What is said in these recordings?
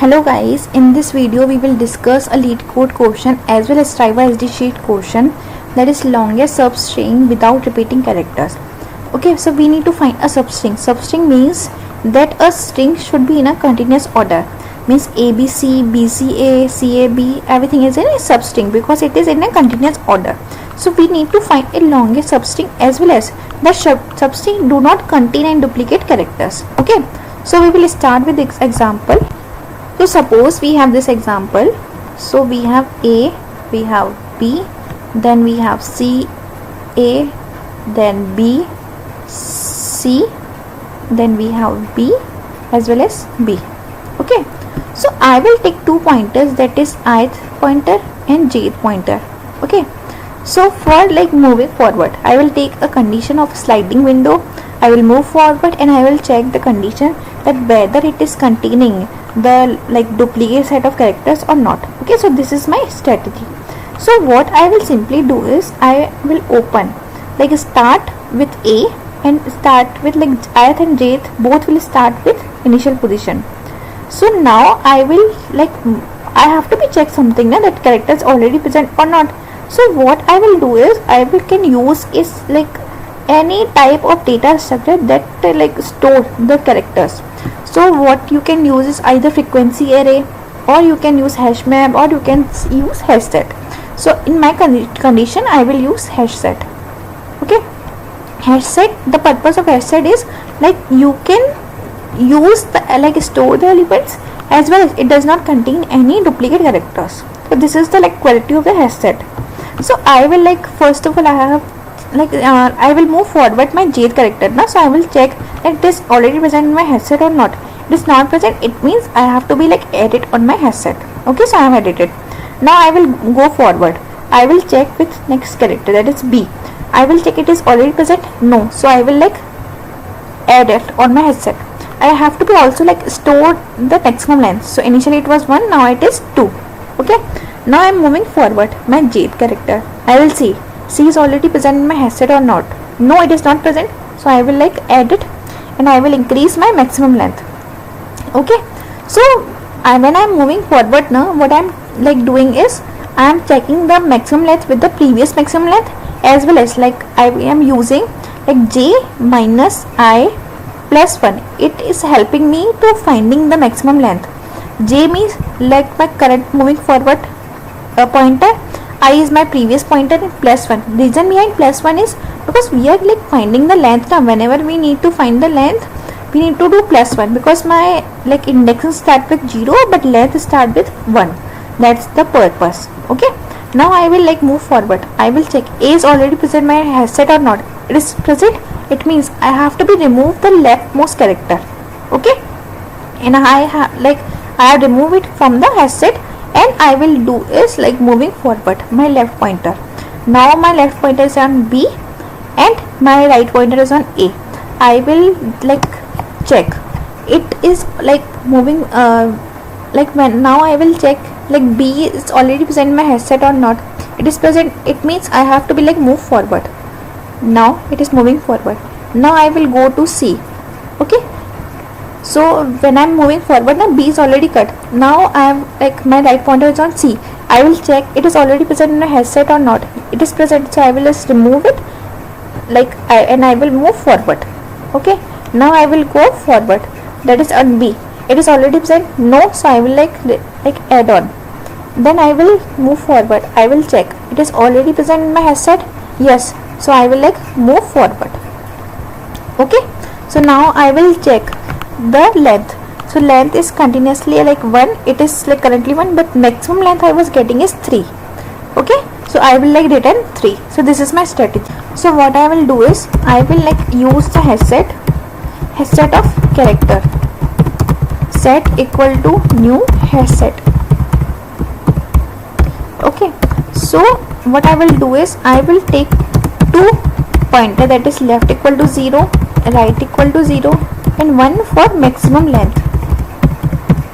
Hello guys, in this video we will discuss a lead code question as well as Striver SD sheet question, that is longest substring without repeating characters. Okay, so we need to find a substring. Substring means that a string should be in a continuous order. Means ABC, BCA, CAB, everything is in a substring because it is in a continuous order. So we need to find a longest substring as well as the substring do not contain and duplicate characters. Okay, so we will start with this example. So suppose we have this example. So we have A, we have B, then we have C, A, then B, C, then we have B as well as B. Okay, so I will take two pointers, that is ith pointer and jth pointer. Okay, so for like moving forward, I will take a condition of sliding window. I will move forward and I will check the condition that whether it is containing the like duplicate set of characters or not. Okay, so this is my strategy. So what I will simply do is I will open, like start with A and start with like ith and jth, both will start with initial position. So now I will like I have to be check something na, that character is already present or not. So what I will do is I will can use is like any type of data structure that like store the characters. So what you can use is either frequency array, or you can use hash map, or you can use hash set. So in my condition I will use hash set. Okay, hash set, the purpose of hash set is like you can use the like store the elements as well as it does not contain any duplicate characters. So this is the like quality of the hash set. So I will like first of all I have like I will move forward my jth character now. So I will check that it is already present in my hash set or not. It is not present, it means I have to be like edit on my hash set. Okay, so I have edited. Now I will go forward. I will check with next character, that is B. I will check it is already present. No, so I will like add it on my hash set. I have to be also like store the maximum length. So initially it was 1, now it is 2. Okay, now I am moving forward my jth character. I will see C is already present in my hash set or not. No, it is not present, so I will like add it and I will increase my maximum length. Okay, so when I am moving forward now, what I am like doing is I am checking the maximum length with the previous maximum length as well as like I am using like j minus I plus 1. It is helping me to finding the maximum length. J means like my current moving forward pointer, I is my previous pointer, and plus 1. Reason behind plus 1 is because we are like finding the length now. Whenever we need to find the length, we need to do plus 1 because my like indexes start with 0 but length start with 1. That's the purpose. Okay, now I will like move forward. I will check A is already present in my hash set or not. It is present, it means I have to be remove the leftmost character. Okay, and I have removed it from the hash set, and I will do is like moving forward my left pointer. Now my left pointer is on B and my right pointer is on A. I will like check it is like moving like when now I will check like B is already present in my hash set or not. It is present, it means I have to be like move forward. Now it is moving forward. Now I will go to C. Okay, so when I am moving forward now B is already cut. Now I am like my right pointer is on C. I will check it is already present in a hash set or not. It is present, so I will just remove it like and I will move forward. Okay, now I will go forward, that is on B. It is already present. No, so I will like add on. Then I will move forward. I will check it is already present in my hash set. Yes, so I will like move forward. Okay, so now I will check the length. So length is continuously like 1. It is like currently 1, but maximum length I was getting is 3. Okay, so I will like return 3. So this is my strategy. So what I will do is I will like use the hash set of character, set equal to new hash set. Okay, so what I will do is I will take two pointer, that is left equal to 0, right equal to 0, and 1 for maximum length,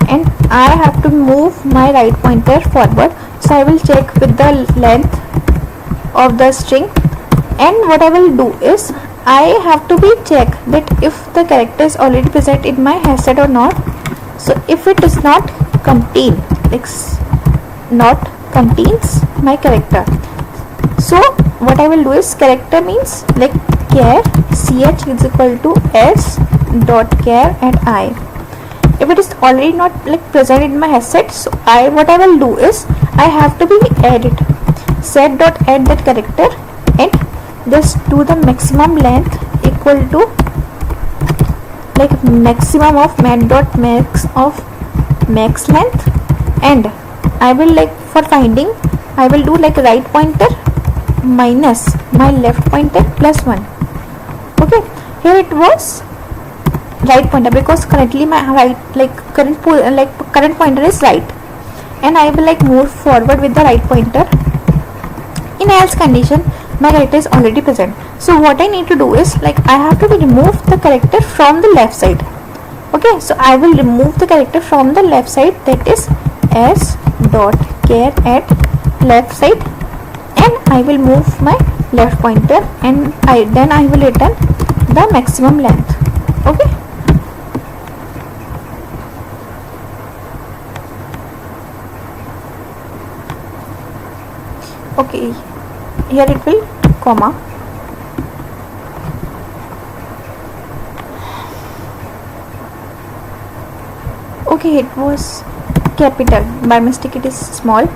and I have to move my right pointer forward. So I will check with the length of the string, and what I will do is I have to be check that if the character is already present in my hash set or not. So if it is not, contain, like not contains my character. So what I will do is, character means like char ch is equal to s dot char and I. If it is already not like present in my headset, so what I will do is, I have to be add it, set dot add that character and just do the maximum length equal to like maximum of mat dot max of max length, and I will like for finding I will do like right pointer minus my left pointer plus 1. Okay, here it was right pointer because currently my right like current pointer is right, and I will like move forward with the right pointer. In else condition, my character is already present. So what I need to do is, like I have to remove the character from the left side. Okay, so I will remove the character from the left side, that is s dot char at left side, and I will move my left pointer, and then I will return the maximum length. Okay, okay, here it will comma. Okay, it was capital, by mistake it is small.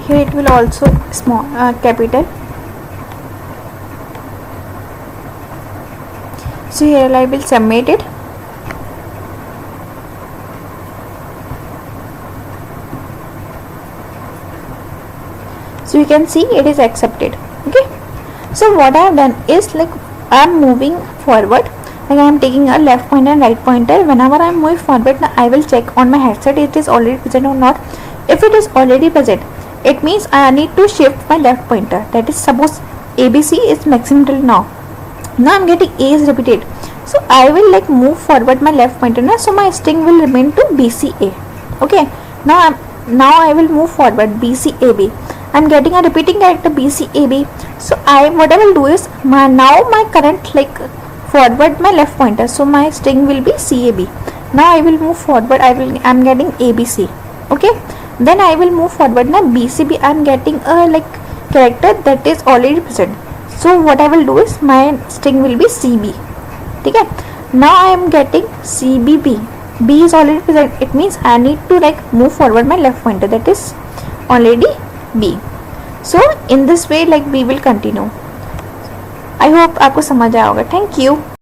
Here it will also small capital. So here I will submit it. So you can see it is accepted. Okay, so what I have done is, like I am moving forward, like I am taking a left pointer and right pointer. Whenever I am moving forward, now I will check on my headset it is already present or not. If it is already present, it means I need to shift my left pointer. That is, suppose ABC is maximum till now. Now I am getting A is repeated, so I will like move forward my left pointer now, so my string will remain to BCA. Okay, now I will move forward BCAB. I am getting a repeating character BCAB. So what I will do is, my current like forward my left pointer, so my string will be CAB. Now I will move forward, I am getting ABC. Okay, then I will move forward now BCB. I am getting a like character that is already present. So what I will do is, my string will be CB. Okay, now I am getting CBB. B is already present. It means I need to like move forward my left pointer, that is already B. So in this way like we will continue. I hope आपको समझ आया होगा. Thank you.